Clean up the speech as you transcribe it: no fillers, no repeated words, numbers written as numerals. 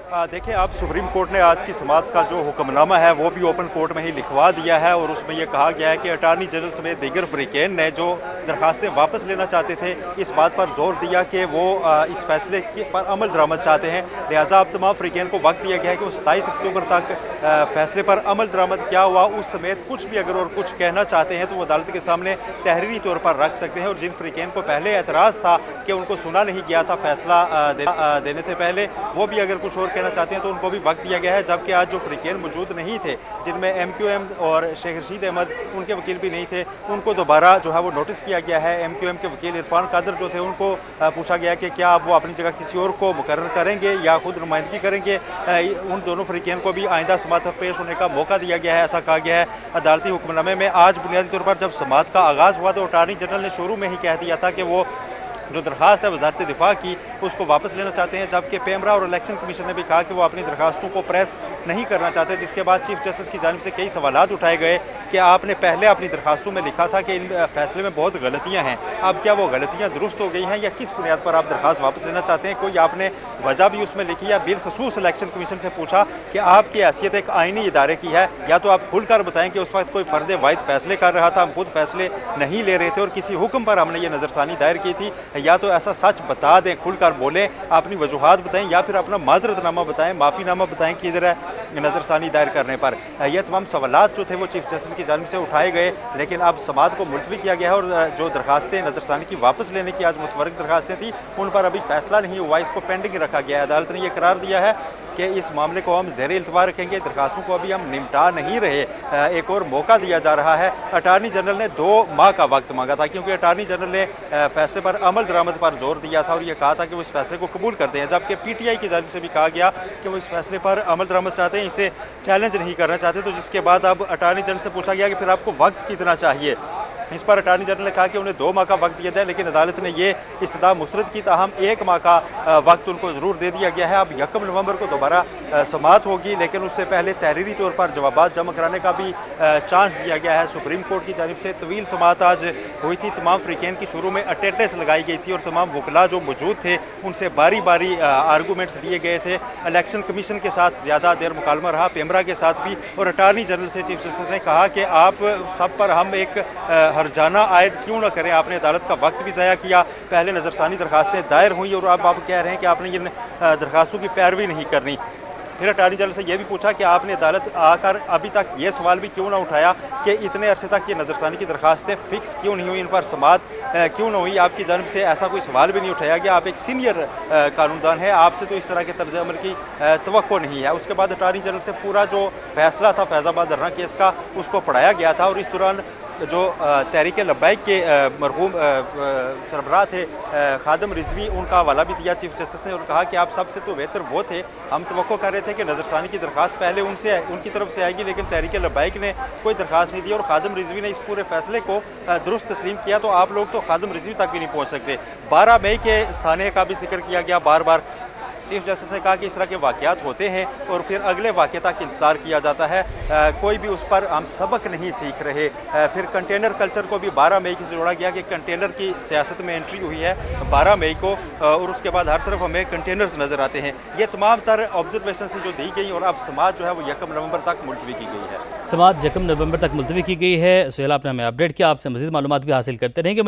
देखिए, अब supreme court ने आज की समाअत का जो हुक्मनामा है वो भी ओपन कोर्ट में ही लिखवा दिया है और उसमें यह कहा गया है कि अटॉर्नी जनरल समेत दीगर फरीकैन ने जो दरखास्तें वापस लेना चाहते थे, इस बात पर जोर दिया कि वो इस फैसले पर अमल दरामद चाहते हैं। लिहाजा अब तमाम फरीकैन को वक्त दिया गया है कि वो 27 अक्टूबर तक फैसले पर अमल दरामद क्या हुआ उस समेत कुछ भी अगर और कुछ कहना चाहते हैं तो वो अदालत के सामने तहरीरी तौर पर रख सकते हैं। और जिन फरीकैन को पहले एतराज़ था कि उनको सुना नहीं गया था फैसला देने से पहले, वो भी अगर कुछ और कहना चाहते हैं तो उनको भी वक्त दिया गया है। जबकि आज जो फरीकैन मौजूद नहीं थे, जिनमें MQM और शेख रशीद अहमद उनके वकील भी नहीं थे, उनको दोबारा जो है वो नोटिस किया गया है। MQM के वकील इरफान कादर जो थे उनको पूछा गया कि क्या अब वो अपनी जगह किसी और को मुकर्रर करेंगे या खुद नुमाइंदगी करेंगे। उन दोनों फरीकैन को भी आइंदा समाअत में पेश होने का मौका दिया गया है, ऐसा कहा गया है अदालती हुक्मनामे में। आज बुनियादी तौर पर जब समाअत का आगाज हुआ तो अटॉर्नी जनरल ने शुरू में ही कह दिया था कि वो जो दरखास्त है वजारत दिफा की उसको वापस लेना चाहते हैं। जबकि पेमरा और इलेक्शन कमीशन ने भी कहा कि वो अपनी दरखास्तों को प्रेस नहीं करना चाहते, जिसके बाद चीफ जस्टिस की जानिब से कई सवालात उठाए गए कि आपने पहले अपनी दरखास्तों में लिखा था कि इन फैसले में बहुत गलतियां हैं, अब क्या वो गलतियां दुरुस्त हो गई हैं या किस बुनियाद पर आप दरखास्त वापस लेना चाहते हैं? कोई आपने वजह भी उसमें लिखी या बिलखसूस इलेक्शन कमीशन से पूछा कि आपकी हैसियत एक आईनी इदारे की है, या तो आप खुलकर बताएं कि उस वक्त कोई फर्द वाहिद फैसले कर रहा था, हम खुद फैसले नहीं ले रहे थे और किसी हुक्म पर हमने ये नजरसानी दायर की थी, या तो ऐसा सच बता दें, खुलकर बोलें, अपनी वजूहात बताएं या फिर अपना माजरतनामा बताएं, माफीनामा बताएं कि इधर नजरसानी दायर करने पर। यह तमाम सवालात जो थे वो चीफ जस्टिस की जानिब से उठाए गए, लेकिन अब समाअत को मुलतवी किया गया है और जो दरखास्तें नजरसानी की वापस लेने की आज मुतवरक दरखास्तें थी उन पर अभी फैसला नहीं हुआ, इसको पेंडिंग रखा गया है। अदालत ने यह करार दिया है कि इस मामले को हम ज़ेरे इल्तवा रखेंगे, दरखास्तों को अभी हम निपटा नहीं रहे, एक और मौका दिया जा रहा है। अटॉर्नी जनरल ने 2 माह का वक्त मांगा था, क्योंकि अटॉर्नी जनरल ने फैसले पर अमल दरामद पर जोर दिया था और यह कहा था कि वो इस फैसले को कबूल करते हैं। जबकि PTI की जानिब से भी कहा गया कि वो इस फैसले पर अमल दरामद चाहते हैं, इसे चैलेंज नहीं करना चाहते। तो जिसके बाद अब अटॉर्नी जनरल से पूछा गया कि फिर आपको वक्त कितना चाहिए। इस पर अटॉर्नी जनरल ने कहा कि उन्हें 2 माह का वक्त दिया जाए, लेकिन अदालत ने यह इस्तदा मुस्तरद की, ताहम 1 माह का वक्त उनको जरूर दे दिया गया है। अब 1 नवंबर को दोबारा समाअत होगी, लेकिन उससे पहले तहरीरी तौर पर जवाबात जमा कराने का भी चांस दिया गया है। सुप्रीम कोर्ट की जानिब से तवील समाअत आज हुई थी। तमाम फरीकैन की शुरू में अटेंडेंस लगाई गई थी और तमाम वकला जो मौजूद थे उनसे बारी बारी आर्गूमेंट्स दिए गए थे। इलेक्शन कमीशन के साथ ज्यादा देर मुकालमा रहा, पेमरा के साथ भी, और अटॉर्नी जनरल से चीफ जस्टिस ने कहा कि आप सब पर हम एक हरजाना आयद क्यों न करें, आपने अदालत का वक्त भी ज़ाया किया, पहले नजरसानी दरखास्तें दायर हुई और अब आप कह रहे हैं कि आपने इन दरखास्तों की पैरवी नहीं करनी। फिर अटॉर्नी जनरल से यह भी पूछा कि आपने अदालत आकर अभी तक ये सवाल भी क्यों ना उठाया कि इतने अरसे तक ये नजरसानी की दरखास्तें फिक्स क्यों नहीं हुई, इन पर समाअत क्यों ना हुई। आपकी जानिब से ऐसा कोई सवाल भी नहीं उठाया गया। आप एक सीनियर कानूनदान है, आपसे तो इस तरह के तर्ज अमल की तवक्को नहीं है। उसके बाद अटॉर्नी जनरल से पूरा जो फैसला था फैजाबाद धरना केस का उसको पढ़ाया गया था और इस दौरान जो तहरीक लब्बैक के मरहूम सरबराह थे खादम रिजवी, उनका हवाला भी दिया चीफ जस्टिस ने और कहा कि आप सबसे तो बेहतर वो थे, हम तवक्को कर रहे थे कि नजरसानी की दरखास्त पहले उनकी तरफ से आएगी, लेकिन तहरीक लब्बैक ने कोई दरखास्त नहीं दी और खादम रिजवी ने इस पूरे फैसले को दुरुस्त तस्लीम किया। तो आप लोग तो खादम रिजवी तक भी नहीं पहुंच सकते। 12 मई के साने का भी जिक्र किया गया बार बार। चीफ जस्टिस ने कहा कि इस तरह के वाकयात होते हैं और फिर अगले वाकये तक इंतजार किया जाता है, कोई भी उस पर हम सबक नहीं सीख रहे। फिर कंटेनर कल्चर को भी 12 मई से जोड़ा गया कि कंटेनर की सियासत में एंट्री हुई है 12 मई को और उसके बाद हर तरफ हमें कंटेनर्स नजर आते हैं। ये तमाम तर ऑब्जर्वेशन जो दी गई और अब समाअत जो है वो 1 नवंबर तक मुलतवी की गई है। समाअत 1 नवंबर तक मुलतवी की गई है। सुहेल, आपने हमें अपडेट किया, आपसे मजीद मालूमात भी हासिल करते रहेंगे।